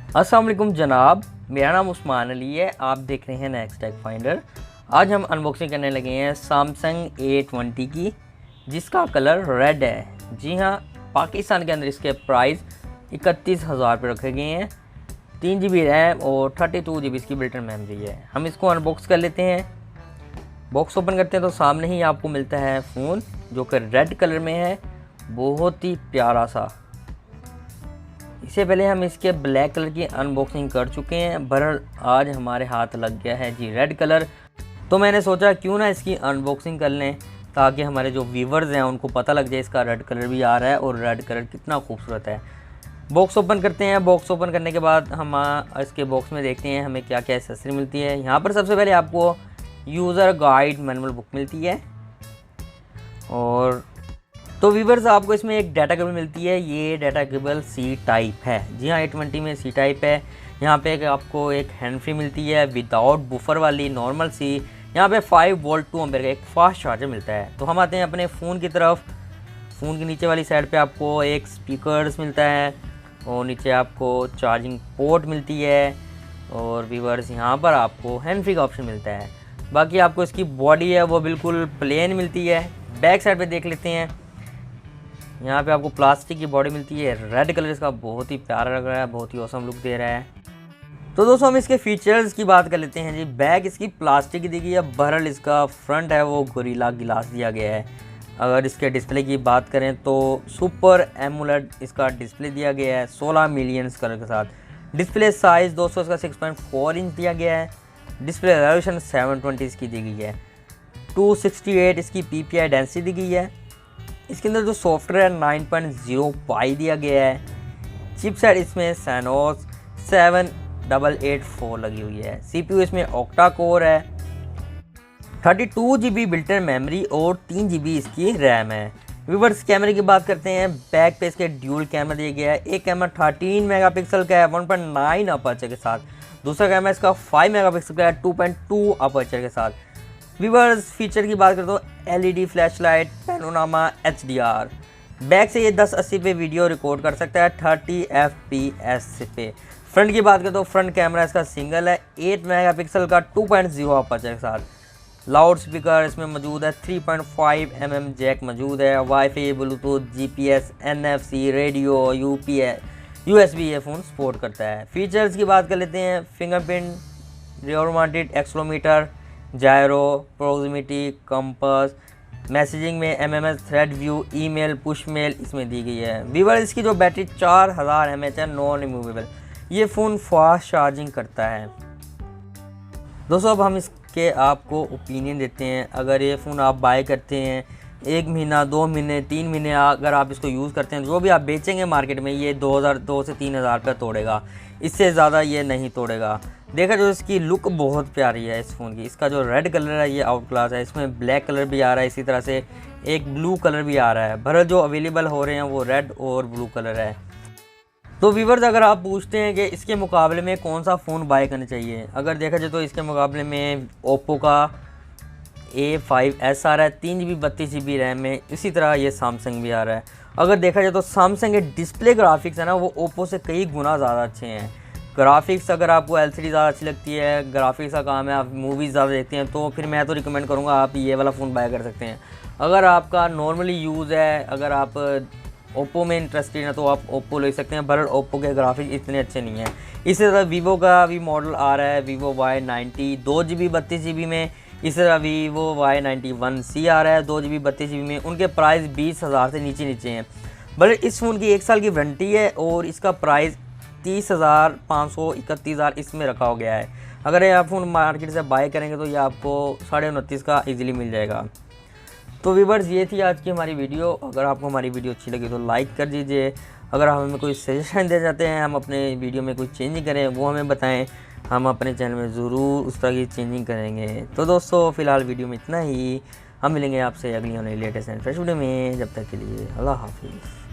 अस्सलाम वालेकुम जनाब, मेरा नाम उस्मान अली है। आप देख रहे हैं नेक्स्ट टेक फाइंडर। आज हम अनबॉक्सिंग करने लगे हैं सैमसंग A20 की, जिसका कलर रेड है। जी हाँ, पाकिस्तान के अंदर इसके प्राइस 31,000 रुपये रखे गए हैं। 3 GB रैम और 32 GB इसकी बिल्ट इन मेमोरी है। हम इसको अनबॉक्स कर लेते हैं। बॉक्स ओपन करते हैं तो सामने ही आपको मिलता है फ़ोन, जो कि रेड कलर में है, बहुत ही प्यारा सा। इससे पहले हम इसके ब्लैक कलर की अनबॉक्सिंग कर चुके हैं, बहरहाल आज हमारे हाथ लग गया है जी रेड कलर। तो मैंने सोचा क्यों ना इसकी अनबॉक्सिंग कर लें, ताकि हमारे जो व्यूवर्स हैं उनको पता लग जाए इसका रेड कलर भी आ रहा है और रेड कलर कितना खूबसूरत है। बॉक्स ओपन करते हैं। बॉक्स ओपन करने के बाद हम इसके बॉक्स में देखते हैं हमें क्या क्या एक्सेसरी मिलती है। यहाँ पर सबसे पहले आपको यूज़र गाइड मैनुअल बुक मिलती है, और तो व्यूवर्स आपको इसमें एक डाटा केबल मिलती है। ये डाटा केबल सी टाइप है। जी हाँ, A20 में सी टाइप है। यहाँ पे आपको एक हैंड फ्री मिलती है विदाउट बुफर वाली नॉर्मल सी। यहाँ पे 5 वोल्ट 2 एम्पेयर का एक फास्ट चार्जर मिलता है। तो हम आते हैं अपने फ़ोन की तरफ। फ़ोन के नीचे वाली साइड पे आपको एक स्पीकर्स मिलता है और नीचे आपको चार्जिंग पोर्ट मिलती है, और व्यूवर्स यहाँ पर आपको हैंड फ्री का ऑप्शन मिलता है। बाकी आपको इसकी बॉडी है वो बिल्कुल प्लेन मिलती है। बैक साइड पे देख लेते हैं। यहाँ पे आपको प्लास्टिक की बॉडी मिलती है। रेड कलर इसका बहुत ही प्यारा लग रहा है, बहुत ही औसम लुक दे रहा है। तो दोस्तों हम इसके फीचर्स की बात कर लेते हैं जी। बैक इसकी प्लास्टिक की दी गई है, बहरहाल इसका फ्रंट है वो गोरिल्ला गिलास दिया गया है। अगर इसके डिस्प्ले की बात करें तो सुपर एमोलेड इसका डिस्प्ले दिया गया है 16 मिलियन कलर के साथ। डिस्प्ले साइज़ दोस्तों इसका 6.4 इंच दिया गया है। डिस्प्ले रेजोल्यूशन 720 इसकी दी गई है। 268 इसकी PPI डेंसिटी दी गई है। इसके अंदर जो सॉफ्टवेयर 9.0 पाई दिया गया है। चिपसेट इसमें सैनोस 7884 लगी हुई है। CPU इसमें ऑक्टा कोर है। 32 GB बिल्ट इन मेमोरी और 3 GB इसकी रैम है। व्यूअर्स कैमरे की बात करते हैं। बैक पे इसके ड्यूल कैमरा दिया गया है। एक कैमरा 13 मेगापिक्सल का है 1.9 अपर्चर के साथ। दूसरा कैमरा इसका 5 मेगापिक्सल का है 2.2 अपर्चर के साथ। व्यूअर्स फीचर की बात करें तो LED flashlight, panorama, HDR। Back से ये 1080 पे वीडियो रिकॉर्ड कर सकता है 30 FPS पे। फ्रंट की बात करें तो फ्रंट कैमरा इसका सिंगल है 8 मेगापिक्सल का 2.0 अपर्चर के साथ। लाउड स्पीकर इसमें मौजूद है। 3.5 mm जैक मौजूद है। Wifi, bluetooth, GPS, NFC, radio, USB ये फ़ोन सपोर्ट करता है। फीचर्स की बात कर लेते हैं। Fingerprint, rear mounted accelerometer, gyro, proximity, compass, messaging में MMS, thread view, email, push mail इसमें दी गई है। व्यूअर इसकी जो बैटरी 4000 mAh है, नॉन रिमूवेबल। ये फ़ोन फास्ट चार्जिंग करता है। दोस्तों अब हम इसके आपको ओपिनियन देते हैं। अगर ये फ़ोन आप बाय करते हैं 1 महीना, 2 महीने, 3 महीने अगर आप इसको यूज़ करते हैं, जो भी आप बेचेंगे मार्केट में, ये 2 से 3,000 रुपये तोड़ेगा। इससे ज़्यादा ये नहीं तोड़ेगा। देखा जो इसकी लुक बहुत प्यारी है इस फ़ोन की। इसका जो रेड कलर है ये आउट क्लास है। इसमें ब्लैक कलर भी आ रहा है, इसी तरह से एक ब्लू कलर भी आ रहा है। बहरहाल जो अवेलेबल हो रहे हैं वो रेड और ब्लू कलर है। तो व्यूअर्स अगर आप पूछते हैं कि इसके मुकाबले में कौन सा फ़ोन बाय करना चाहिए, अगर देखा जाए तो इसके मुकाबले में ओप्पो का A5s आ रहा है 3 GB 32 GB रैम में। इसी तरह ये सैमसंग भी आ रहा है। अगर देखा जाए तो सैमसंग के डिस्प्ले ग्राफिक्स है ना, वो ओप्पो से कई गुना ज़्यादा अच्छे हैं। ग्राफिक्स अगर आपको LCD ज़्यादा अच्छी लगती है, ग्राफिक्स का काम है, आप मूवीज़ ज़्यादा देखते हैं, तो फिर मैं तो रिकमेंड करूँगा आप ये वाला फ़ोन बाय कर सकते हैं। अगर आपका नॉर्मली यूज़ है, अगर आप ओप्पो में इंटरेस्टेड हैं तो आप ओप्पो ले सकते हैं। बहरहाल ओप्पो के ग्राफिक्स इतने अच्छे नहीं हैं। इसी तरह वीवो का भी मॉडल आ रहा है, Vivo Y90 2 GB 32 GB में। इसी तरह Vivo Y91C आ रहा है 2 GB 32 GB में। उनके प्राइस 20,000 से नीचे हैं। बल्कि इस फ़ोन की 1 साल की वारंटी है और इसका प्राइस 30,500 31,000 इसमें रखा हो गया है। अगर ये आप फ़ोन मार्केट से बाय करेंगे तो ये आपको 29.5 का ईजिली मिल जाएगा। तो व्यूअर्स ये थी आज की हमारी वीडियो। अगर आपको हमारी वीडियो अच्छी लगी तो लाइक कर दीजिए। अगर आप हमें कोई सजेशन दे जाते हैं, हम अपने वीडियो में कोई चेंजिंग करें, वो हमें बताएं। हम अपने चैनल में ज़रूर उस तरह की चेंजिंग करेंगे। तो दोस्तों फ़िलहाल वीडियो में इतना ही। हम मिलेंगे आपसे अगली होने लेटेस्ट एंड फ्रेश वीडियो में। जब तक के लिए अल्लाह हाफिज़।